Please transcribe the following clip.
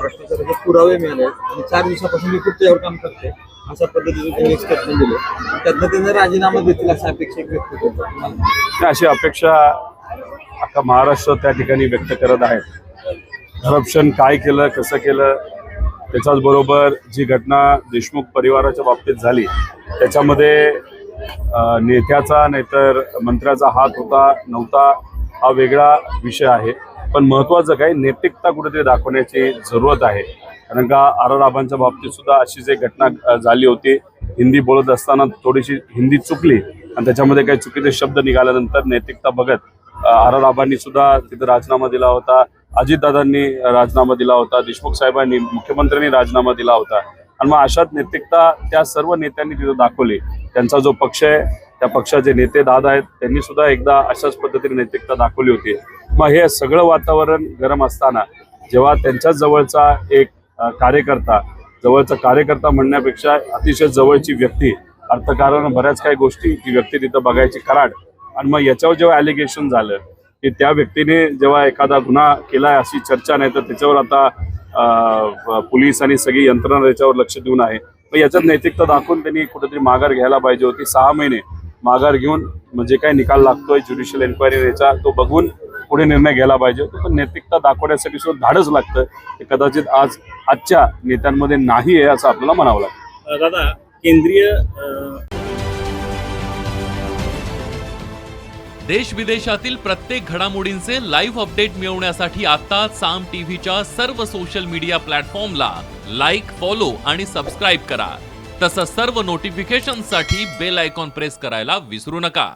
भ्रष्टाचाराचे पुरावे मिळाले आणि 4 दिवसापासून मी खूप त्यावर काम करते अशा पद्धतीने त्यांनी स्टेटमेंट दिले. त्यातनं त्यांना राजीनामा देतील अशा अपेक्षा व्यक्त करतात. अशी अपेक्षा अख्खा महाराष्ट्र त्या ठिकाणी व्यक्त करत आहेत. करप्शन काय केलं, कसं केलं, त्याच्याच बरोबर जी घटना देशमुख परिवाराच्या बाबतीत झाली त्याच्यामध्ये नेत्याचा नाहीतर मंत्र्याचा हात होता नव्हता हा वेगळा विषय आहे. पण महत्त्वाचं काय, नैतिकता कुठेतरी दाखवण्याची जरूरत आहे. कारण का आबांच्या बाबतीत सुद्धा अशीच एक घटना झाली होती. हिंदी बोलत असताना थोडीशी हिंदी चुकली आणि त्याच्यामध्ये काही चुकीचे शब्द निघाल्यानंतर नैतिकता बघत आबांनी सुद्धा तिथे राजीनामा दिला होता, अजितदादांनी राजीनामा दिला होता, देशमुख साहेबांनी, मुख्यमंत्र्यांनी राजीनामा दिला होता. आणि मग अशाच नैतिकता त्या सर्व नेत्यांनी तिथे दाखवली. त्यांचा जो पक्ष आहे त्या पक्षाचे नेते दादा आहेत त्यांनी सुद्धा एकदा अशाच पद्धतीने नैतिकता दाखवली होती. मग हे सगळं वातावरण गरम असताना जेव्हा त्यांच्याच जवळचा एक कार्यकर्ता म्हणण्यापेक्षा अतिशय जवळची व्यक्ती, अर्थकारण बऱ्याच काही गोष्टी ती व्यक्ती तिथं बघायची कराड. आणि मग याच्यावर जेव्हा ॲलिगेशन झालं की त्या व्यक्तीने जेव्हा एखादा गुन्हा केलाय अशी चर्चा नाही तर त्याच्यावर आता पोलीस आणि सगळी यंत्रणा याच्यावर लक्ष देऊन आहे. मग याच्यात नैतिकता दाखवून त्यांनी कुठेतरी माघार घ्यायला पाहिजे होती. 6 महिने माघार घेऊन म्हणजे काय निकाल लागतोय ज्युडिशियल एन्क्वायरी याचा तो बघून पुढे निर्णय घ्यायला पाहिजे होता. पण नैतिकता दाखवण्यासाठी सुद्धा धाडच लागतं ते कदाचित आजच्या नेत्यांमध्ये नाही आहे असं आपल्याला म्हणावं लागतं. दादा, केंद्रीय देश विदेशातील प्रत्येक घडामोडींचे लाईव्ह अपडेट मिळवण्यासाठी आता साम टीव्हीच्या सर्व सोशल मीडिया प्लॅटफॉर्मला लाईक, फॉलो आणि सबस्क्राईब करा. तसंच सर्व नोटिफिकेशनसाठी बेल आयकॉन प्रेस करायला विसरू नका.